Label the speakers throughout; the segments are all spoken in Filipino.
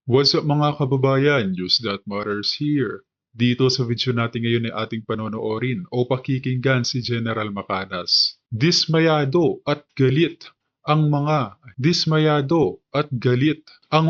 Speaker 1: What's up mga kababayan? News that matters here. Dito sa video natin ngayon ay ating panonoorin o pakikinggan si General Macanas. Dismayado at galit ang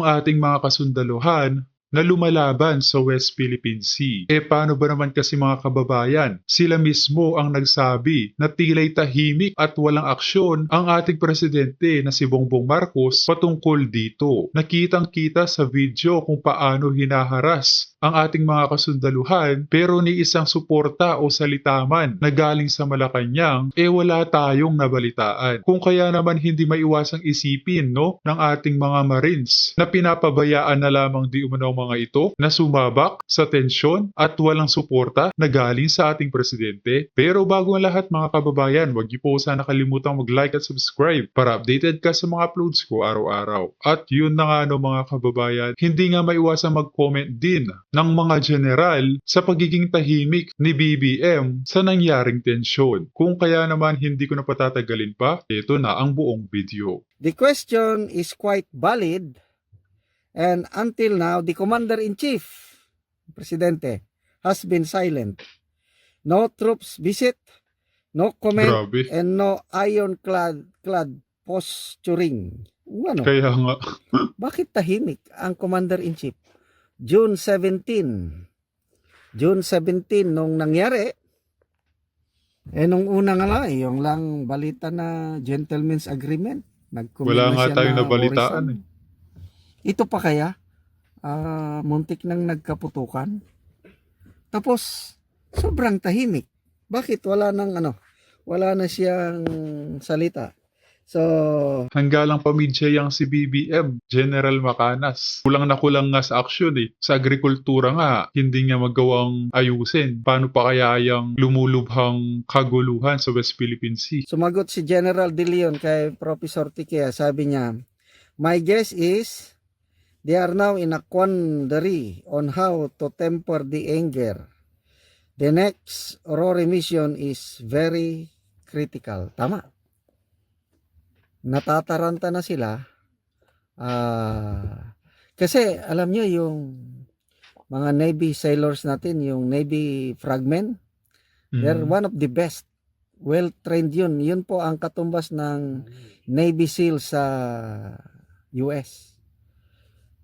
Speaker 1: ating mga kasundaluhan na lumalaban sa West Philippine Sea. Paano ba naman kasi mga kababayan? Sila mismo ang nagsabi na tila'y tahimik at walang aksyon ang ating presidente na si Bongbong Marcos patungkol dito. Nakitang-kita sa video kung paano hinaharas ang ating mga kasundaluhan pero ni isang suporta o salita man na galing sa Malacanang wala tayong nabalitaan. Kung kaya naman hindi maiwasang isipin ng ating mga Marines na pinapabayaan na lamang di umano ang mga ito na sumabak sa tensyon at walang suporta na galing sa ating presidente. Pero bago ang lahat mga kababayan, huwag niyo po sana kalimutang mag-like at subscribe para updated ka sa mga uploads ko araw-araw. At yun na nga mga kababayan, hindi nga maiwasang mag-comment din ng mga general sa pagiging tahimik ni BBM sa nangyaring tensyon. Kung kaya naman hindi ko na patatagalin pa, ito na ang buong video.
Speaker 2: The question is quite valid, and until now, the Commander-in-Chief, Presidente, has been silent. No troops visit, no comment,
Speaker 1: Grabe.
Speaker 2: and no ironclad posturing. Ano?
Speaker 1: Kaya nga.
Speaker 2: Bakit tahimik ang Commander-in-Chief? June 17 nung nangyari, nung una nga lang, yung lang balita na gentleman's agreement.
Speaker 1: Wala nga tayong nabalitaan
Speaker 2: Morrison. Ito pa kaya? Muntik nang nagkaputukan. Tapos, sobrang tahimik. Bakit wala na siyang salita? So,
Speaker 1: hanggalang pamidya yang si BBM, General Macanas. Kulang na kulang nga sa aksyon Sa agrikultura nga, hindi nga magawang ayusin. Paano pa kaya yung lumulubhang kaguluhan sa West Philippine Sea?
Speaker 2: sumagot si General De Leon kay Professor Tiquea. Sabi niya, my guess is they are now in a quandary on how to temper the anger. The next Aurora mission is very critical. Tama. Natataranta na sila. Kasi alam nyo yung mga Navy sailors natin, yung Navy fragment, they're one of the best. Well trained yun. Yun po ang katumbas ng Navy SEAL sa US.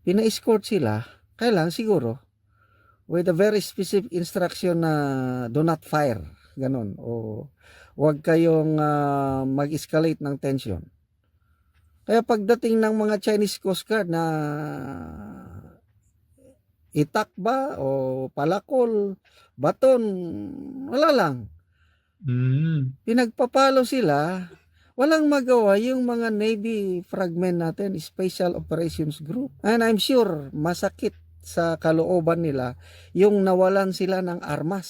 Speaker 2: Pina-escort sila, kailan siguro, with a very specific instruction na do not fire. Ganon. O huwag kayong mag-escalate ng tension. Kaya pagdating ng mga Chinese Coast Guard na itak ba o palakol, baton, wala lang. Pinagpapalo sila, walang magawa yung mga Navy fragment natin, Special Operations Group. And I'm sure masakit sa kalooban nila yung nawalan sila ng armas.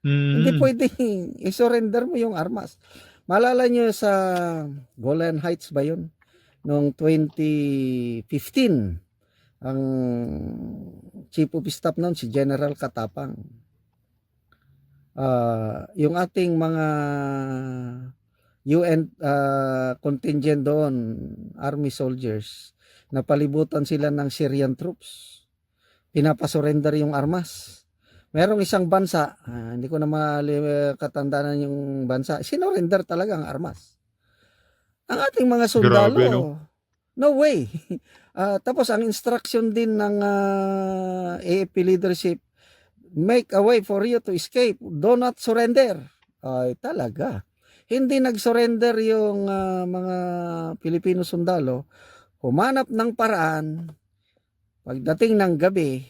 Speaker 2: Hindi pwedeng i-surrender mo yung armas. Malala nyo sa Golan Heights ba yun? Noong 2015, ang Chief of Staff noon si General Katapang. Yung ating mga UN contingent doon, army soldiers, napalibutan sila ng Syrian troops. Pinapasurrender yung armas. Merong isang bansa, hindi ko na katandaan yung bansa, sinurrender talaga ang armas. Ang ating mga sundalo,
Speaker 1: Grabe, no?
Speaker 2: No way. Tapos ang instruction din ng AFP leadership, make a way for you to escape. Do not surrender. Ay talaga. Hindi nag-surrender yung mga Pilipino sundalo. Humanap ng paraan. Pagdating ng gabi,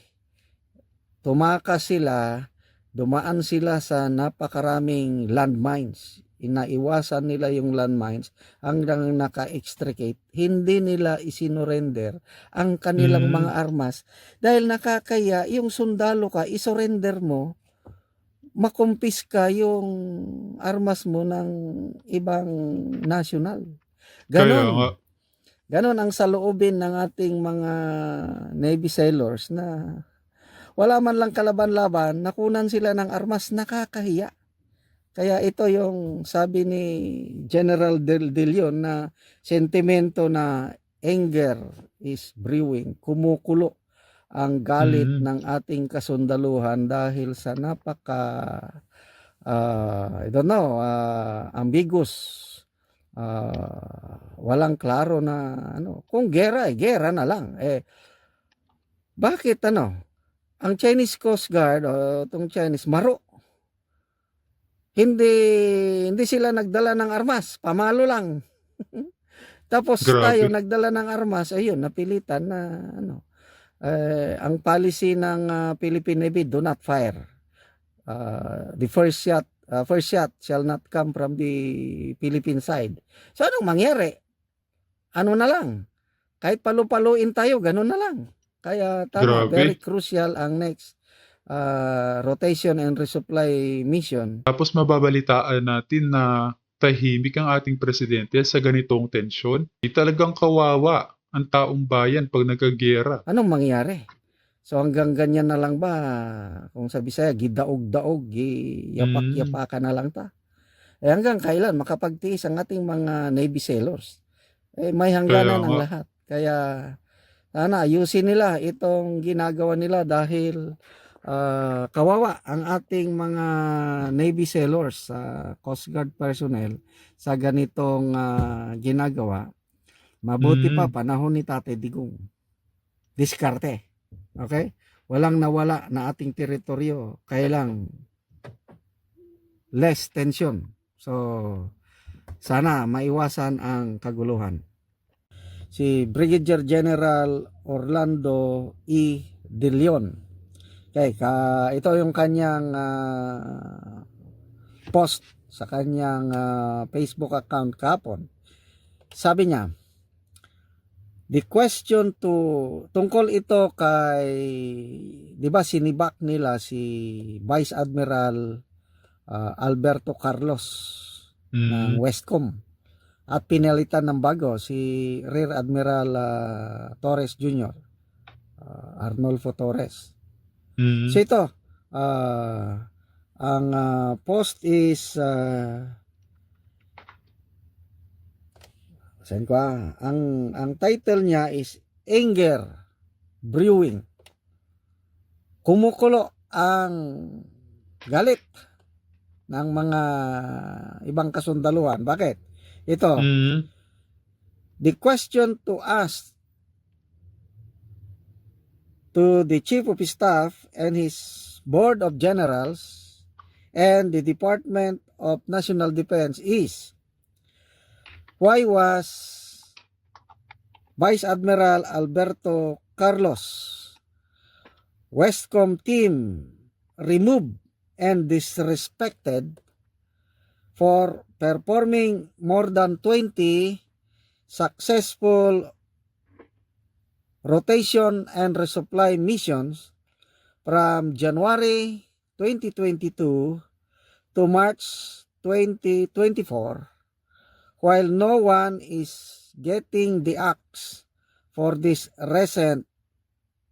Speaker 2: tumakas sila, dumaan sila sa napakaraming landmines. Inaiwasan nila yung landmines hanggang naka-extricate. Hindi nila isinurrender ang kanilang mga armas dahil nakakaya yung sundalo ka, isurrender mo, makumpiska yung armas mo ng ibang national. Ganon. Ganon ang saloobin ng ating mga Navy sailors na wala man lang kalaban-laban, nakunan sila ng armas, nakakahiya. Kaya ito yung sabi ni General De Leon na sentimento na anger is brewing. Kumukulo ang galit
Speaker 1: Mm.
Speaker 2: ng ating kasundaluhan dahil sa I don't know, ambiguous, walang klaro na ano. Kung gera, gera na lang. Bakit ang Chinese Coast Guard o itong Chinese maro, hindi sila nagdala ng armas, pamalo lang. Tapos tayo
Speaker 1: Grabe.
Speaker 2: nagdala ng armas, ayun, napilitan na ang policy ng Philippine Navy, do not fire. The first shot shall not come from the Philippine side. So anong mangyari? Ano na lang? Kahit palu-paluin tayo, ganun na lang. Kaya tama, very
Speaker 1: Grabe.
Speaker 2: crucial ang next rotation and resupply mission.
Speaker 1: Tapos mababalitaan natin na tahimik ang ating presidente sa ganitong tensyon. Talagang kawawa ang taong bayan pag nagkagera.
Speaker 2: Anong mangyari? So hanggang ganyan na lang ba? Kung sa Bisaya, gidaog-daog, yapak-yapakan na lang ta. Hanggang kailan makapagtiis ang ating mga Navy sailors? May hangganan
Speaker 1: Kaya
Speaker 2: ang
Speaker 1: nga.
Speaker 2: lahat. Kaya sana ayusin nila itong ginagawa nila dahil kawawa ang ating mga Navy sailors, Coast Guard personnel sa ganitong ginagawa. Mabuti pa panahon ni Tatay Digong. Diskarte. Okay? Walang nawala na ating teritoryo. Kaya lang less tension. So sana maiwasan ang kaguluhan. Si Brigadier General Orlando E. De Leon. Okay, ito yung kanyang post sa kanyang Facebook account kahapon. Sabi niya, the question tungkol ito kay, di ba sinibak nila si Vice Admiral Alberto Carlos ng Westcom at pinalitan ng bago si Rear Admiral Torres Jr., Arnolfo Torres. So ito, ang post is ang title niya is Anger Brewing. Kumukulo ang galit ng mga ibang kasundaluhan. Bakit? Ito, the question to ask to the Chief of Staff and his Board of Generals and the Department of National Defense is, why was Vice Admiral Alberto Carlos Westcom team removed and disrespected for performing more than 20 successful rotation and resupply missions from January 2022 to March 2024, while no one is getting the axe for this recent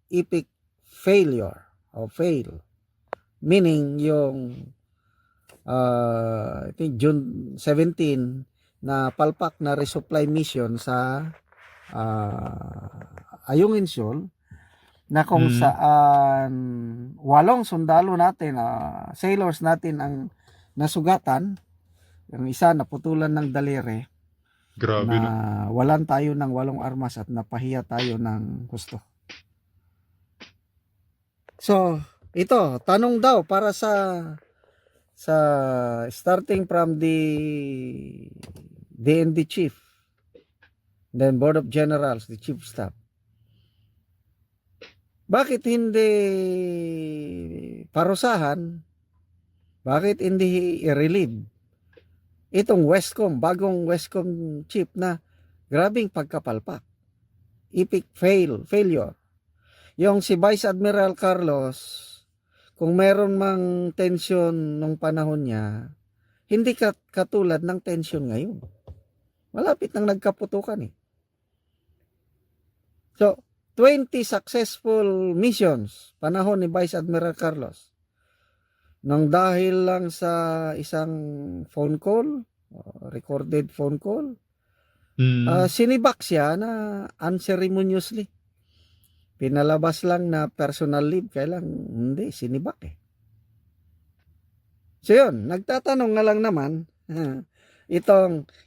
Speaker 2: epic failure or fail. Meaning yung I think June 17 na palpak na resupply mission sa Ayungin Shoal na kung saan 8 sundalo natin, sailors natin ang nasugatan. Yung isa naputulan ng daliri.
Speaker 1: Grabe
Speaker 2: na walan tayo ng 8 armas at napahiya tayo ng husto. So, ito, tanong daw para sa starting from the DND chief, then Board of Generals, the Chief of Staff. Bakit hindi parusahan? Bakit hindi i-relieve itong Westcom, bagong Westcom chief na grabing pagkapalpak? Epic failure. Yung si Vice Admiral Carlos, kung meron mang tension nung panahon niya, hindi katulad ng tension ngayon. Malapit nang nagkaputukan eh. So, 20 successful missions panahon ni Vice Admiral Carlos. Nang dahil lang sa isang phone call, recorded phone call,
Speaker 1: Mm.
Speaker 2: Sinibak siya na unceremoniously. Pinalabas lang na personal leave, kaya lang hindi, sinibak eh. So yun, nagtatanong nga lang naman,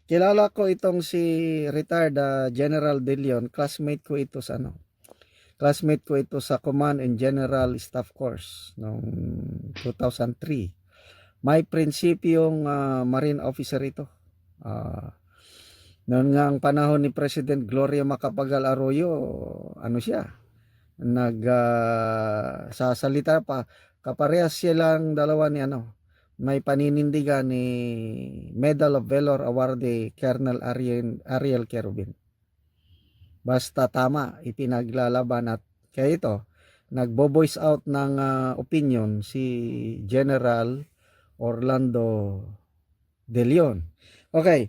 Speaker 2: kilala ko itong si retired General De Leon, classmate ko ito sa Command and General Staff Course noong 2003. May prinsipyong Marine officer ito. Noon nga ang panahon ni President Gloria Macapagal Arroyo, ano siya, sasalita pa, kaparehas silang dalawa ni may paninindigan ni Medal of Valor awardee Colonel Ariel Kerubin. Basta tama, ipinaglalaban at kaya ito, nagbo-voice out ng opinion si General Orlando De Leon. Okay,